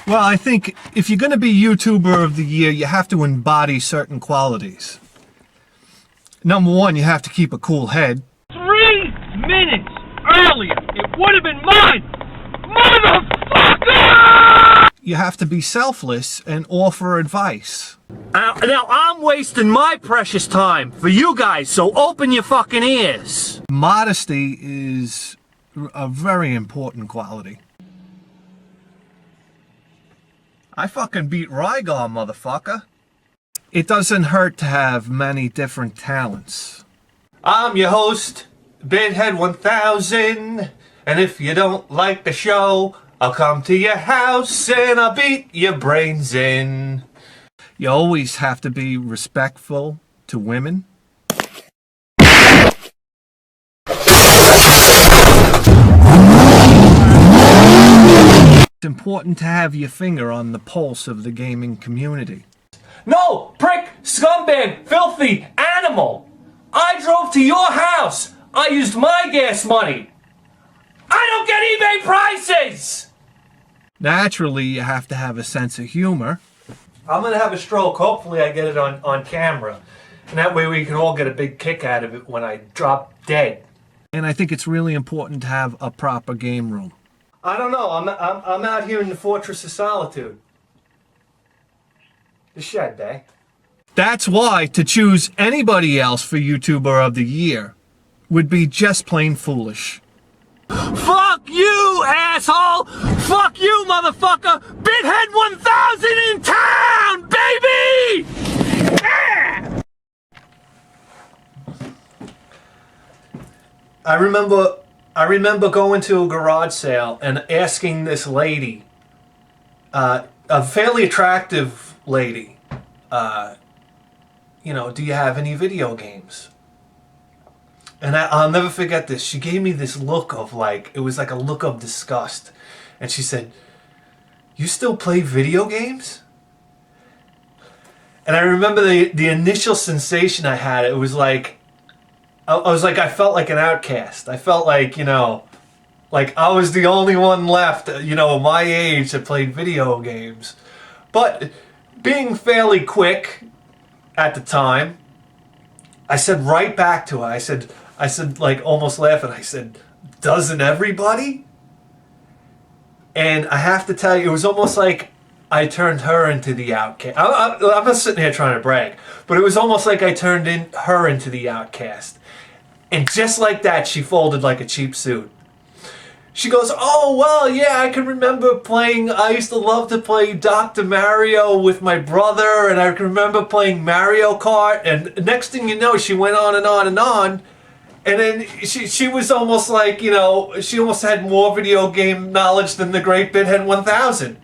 Well, I think if you're going to be YouTuber of the Year, you have to embody certain qualities. Number one, you have to keep a cool head. 3 minutes earlier, it would have been mine! Motherfucker! You have to be selfless and offer advice. Now I'm wasting my precious time for you guys, so open your fucking ears. Modesty is a very important quality. I fucking beat Rygar, motherfucker. It doesn't hurt to have many different talents. I'm your host, BITHEAD1000, and if you don't like the show, I'll come to your house and I'll beat your brains in. You always have to be respectful to women. It's important to have your finger on the pulse of the gaming community. No! Prick! Scumbag! Filthy! Animal! I drove to your house! I used my gas money! I don't get eBay prices! Naturally, you have to have a sense of humor. I'm gonna have a stroke. Hopefully I get it on camera. And that way we can all get a big kick out of it when I drop dead. And I think it's really important to have a proper game room. I don't know. I'm out here in the Fortress of Solitude. The shed, eh? That's why to choose anybody else for YouTuber of the Year would be just plain foolish. Fuck you, asshole! Fuck you, motherfucker! BITHEAD1000 in town, baby! Yeah! I remember going to a garage sale and asking this lady, a fairly attractive lady, you know, do you have any video games? And I'll never forget this. She gave me this look of like, it was like a look of disgust. And she said, you still play video games? And I remember the initial sensation I had. It was like, I felt like an outcast. I felt like, you know, like I was the only one left, you know, my age that played video games. But being fairly quick at the time, I said right back to her, I said like almost laughing, I said, doesn't everybody? And I have to tell you, it was almost like I turned her into the outcast. I'm not sitting here trying to brag, but it was almost like I turned her into the outcast. And just like that, she folded like a cheap suit. She goes, oh, well, yeah, I can remember playing, I used to love to play Dr. Mario with my brother, and I can remember playing Mario Kart, and next thing you know, she went on and on and on, and then she was almost like, you know, she almost had more video game knowledge than the great BITHEAD1000.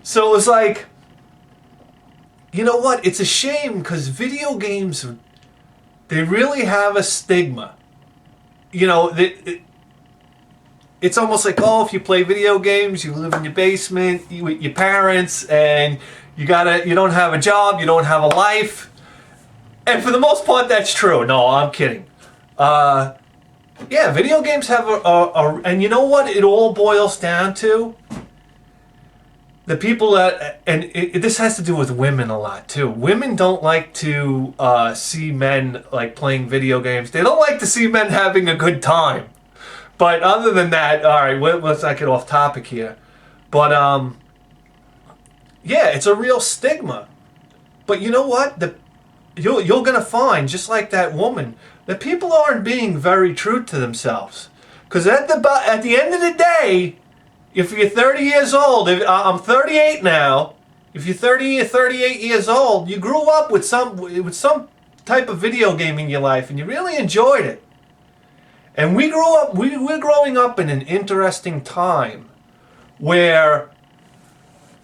So it was like, you know what, it's a shame, because video games, they really have a stigma. You know, it's almost like, oh, if you play video games, you live in your basement with your parents, and you don't have a job, you don't have a life. And for the most part, that's true. No, I'm kidding. Yeah, video games have and you know what it all boils down to? The people that, and this has to do with women a lot too. Women don't like to see men like playing video games. They don't like to see men having a good time. But other than that, all right, let's not get off topic here. But yeah, it's a real stigma. But you know what? You're gonna find, just like that woman, that people aren't being very true to themselves. Because at the end of the day, if you're 30 years old, I'm 38 now. If you're 30 or 38 years old, you grew up with some type of video game in your life, and you really enjoyed it. And we're growing up in an interesting time where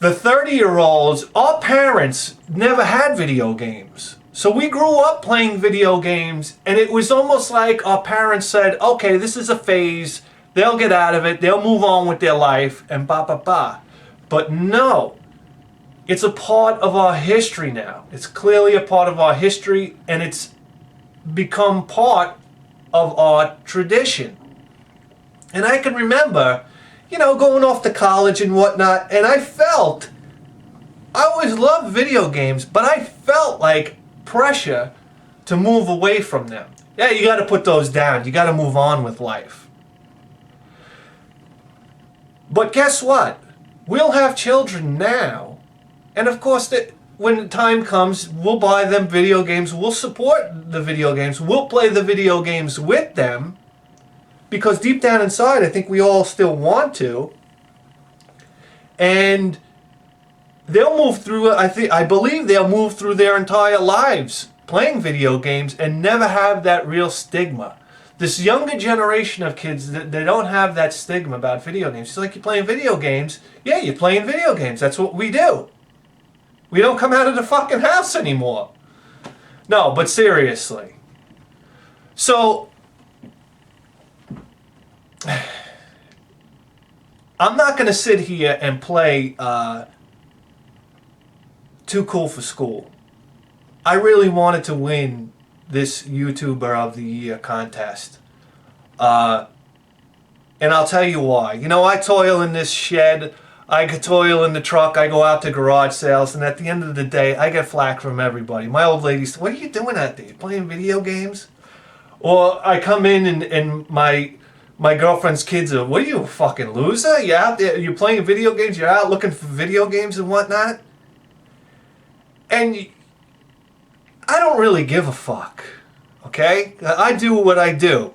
the 30-year-olds, our parents never had video games. So we grew up playing video games, and it was almost like our parents said, okay, this is a phase, they'll get out of it, they'll move on with their life, and ba. But no, it's a part of our history now. It's clearly a part of our history, and it's become part of our tradition. And I can remember you know, going off to college and whatnot, and I always loved video games, but I felt like pressure to move away from them. Yeah, you got to put those down. You got to move on with life. But guess what? We'll have children now, and of course, when the time comes, we'll buy them video games. We'll support the video games. We'll play the video games with them, because deep down inside, I think we all still want to. And they'll move through. I believe they'll move through their entire lives playing video games and never have that real stigma. This younger generation of kids, they don't have that stigma about video games. It's like, you're playing video games. Yeah, you're playing video games. That's what we do. We don't come out of the fucking house anymore. No, but seriously. So, I'm not going to sit here and play Too Cool for School. I really wanted to win this YouTuber of the Year contest. And I'll tell you why. You know, I toil in this shed. I toil in the truck. I go out to garage sales. And at the end of the day, I get flack from everybody. My old lady said, "What are you doing out there? You playing video games?" Or I come in and my girlfriend's kids are, "What are you, a fucking loser? You out there, you playing video games? You're out looking for video games and whatnot?" And I don't really give a fuck, okay? I do what I do.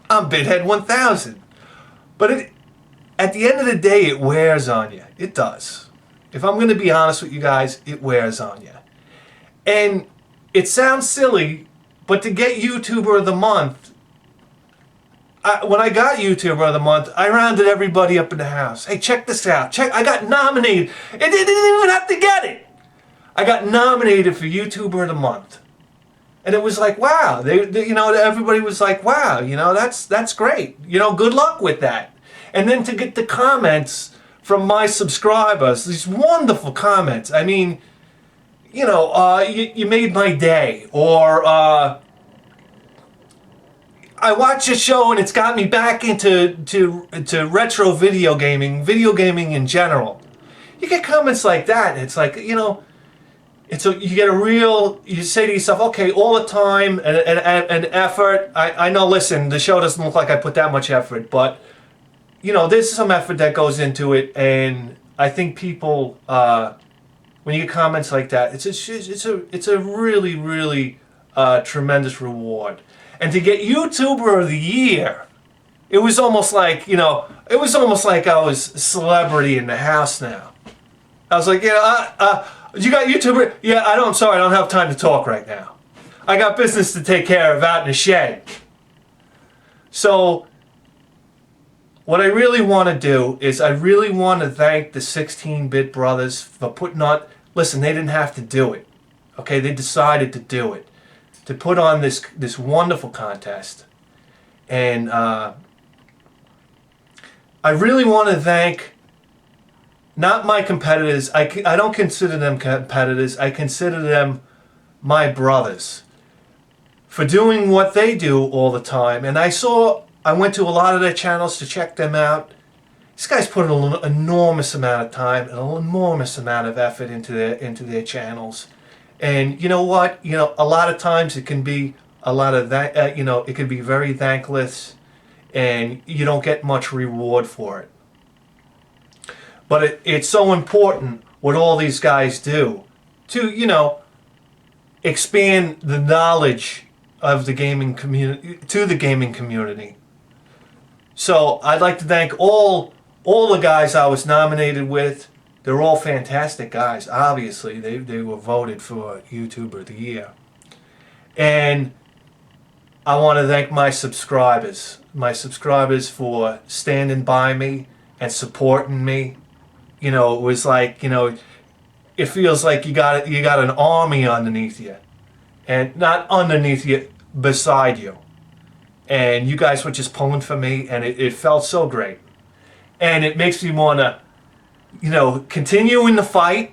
I'm BITHEAD1000. But at the end of the day, it wears on you. It does. If I'm going to be honest with you guys, it wears on you. And it sounds silly, but to get YouTuber of the Month, when I got YouTuber of the Month, I rounded everybody up in the house. "Hey, check this out. I got nominated. And they didn't even have to get it. I got nominated for YouTuber of the Month." And it was like, wow. They, you know, everybody was like, wow, you know, that's great. You know, good luck with that. And then to get the comments from my subscribers, these wonderful comments. I mean, you know, you made my day. Or, I watched your show and it's got me back into retro video gaming in general. You get comments like that, and it's like, you know, you get a real, you say to yourself, okay, all the time and effort. I know, listen, the show doesn't look like I put that much effort, but, you know, there's some effort that goes into it, and I think people, when you get comments like that, it's a really, really tremendous reward. And to get YouTuber of the Year, it was almost like, you know, it was almost like I was a celebrity in the house now. I was like, yeah, you got YouTuber? Yeah, sorry, I don't have time to talk right now. I got business to take care of out in the shed. So, what I really want to do is I really want to thank the 16-bit brothers for putting on, listen, they didn't have to do it. Okay, they decided to do it. To put on this wonderful contest. And I really want to thank not my competitors. I don't consider them competitors. I consider them my brothers for doing what they do all the time. And I went to a lot of their channels to check them out. These guys put an enormous amount of time and an enormous amount of effort into their channels. And you know what? You know, a lot of times it can be a lot of that. You know, it can be very thankless, and you don't get much reward for it. But it's so important what all these guys do to, you know, expand the knowledge of the gaming community to the gaming community. So I'd like to thank all the guys I was nominated with. They're all fantastic guys. Obviously, they were voted for YouTuber of the Year. And I want to thank my subscribers for standing by me and supporting me. You know, it was like, you know, it feels like you got an army underneath you, and not underneath you, beside you. And you guys were just pulling for me, and it felt so great. And it makes me want to, you know, continue in the fight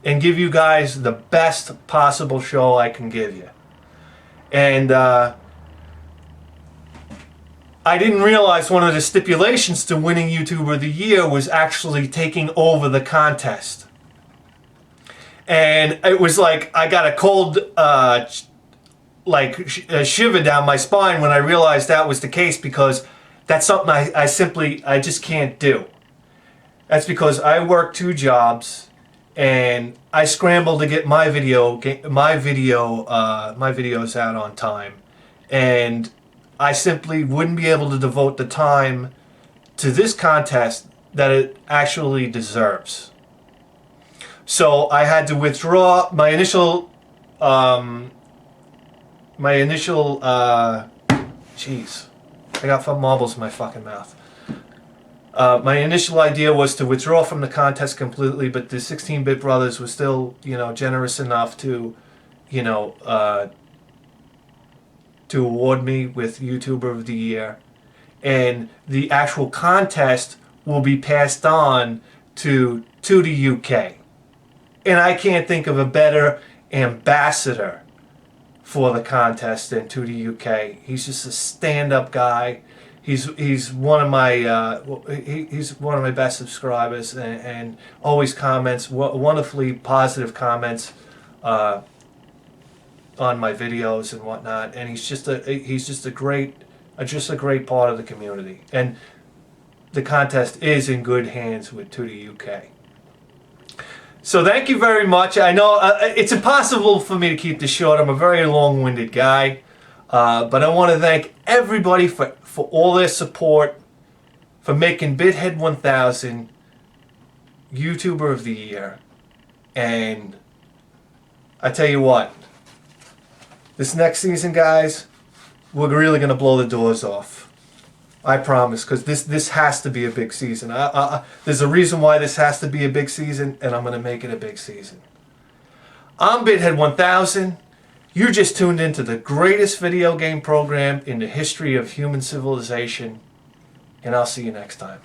and give you guys the best possible show I can give you. And I didn't realize one of the stipulations to winning YouTuber of the Year was actually taking over the contest. And it was like I got a cold shiver down my spine when I realized that was the case, because that's something I just can't do. That's because I work 2 jobs and I scramble to get my videos out on time, and I simply wouldn't be able to devote the time to this contest that it actually deserves. So I had to withdraw my initial jeez, I got some marbles in my fucking mouth. My initial idea was to withdraw from the contest completely, but the 16-Bit Brothers was still, generous enough to, to award me with YouTuber of the Year. And the actual contest will be passed on to TootyUK. And I can't think of a better ambassador for the contest than TootyUK. He's just a stand-up guy. He's one of my he's one of my best subscribers, and always comments wonderfully positive comments on my videos and whatnot. And he's just a great part of the community. And the contest is in good hands with TootyUK. So thank you very much. I know it's impossible for me to keep this short. I'm a very long-winded guy. But I want to thank everybody for all their support, for making BITHEAD1000 YouTuber of the Year. And I tell you what, this next season, guys, we're really going to blow the doors off. I promise, because this has to be a big season. There's a reason why this has to be a big season, and I'm going to make it a big season. I'm BITHEAD1000. You just tuned into the greatest video game program in the history of human civilization, and I'll see you next time.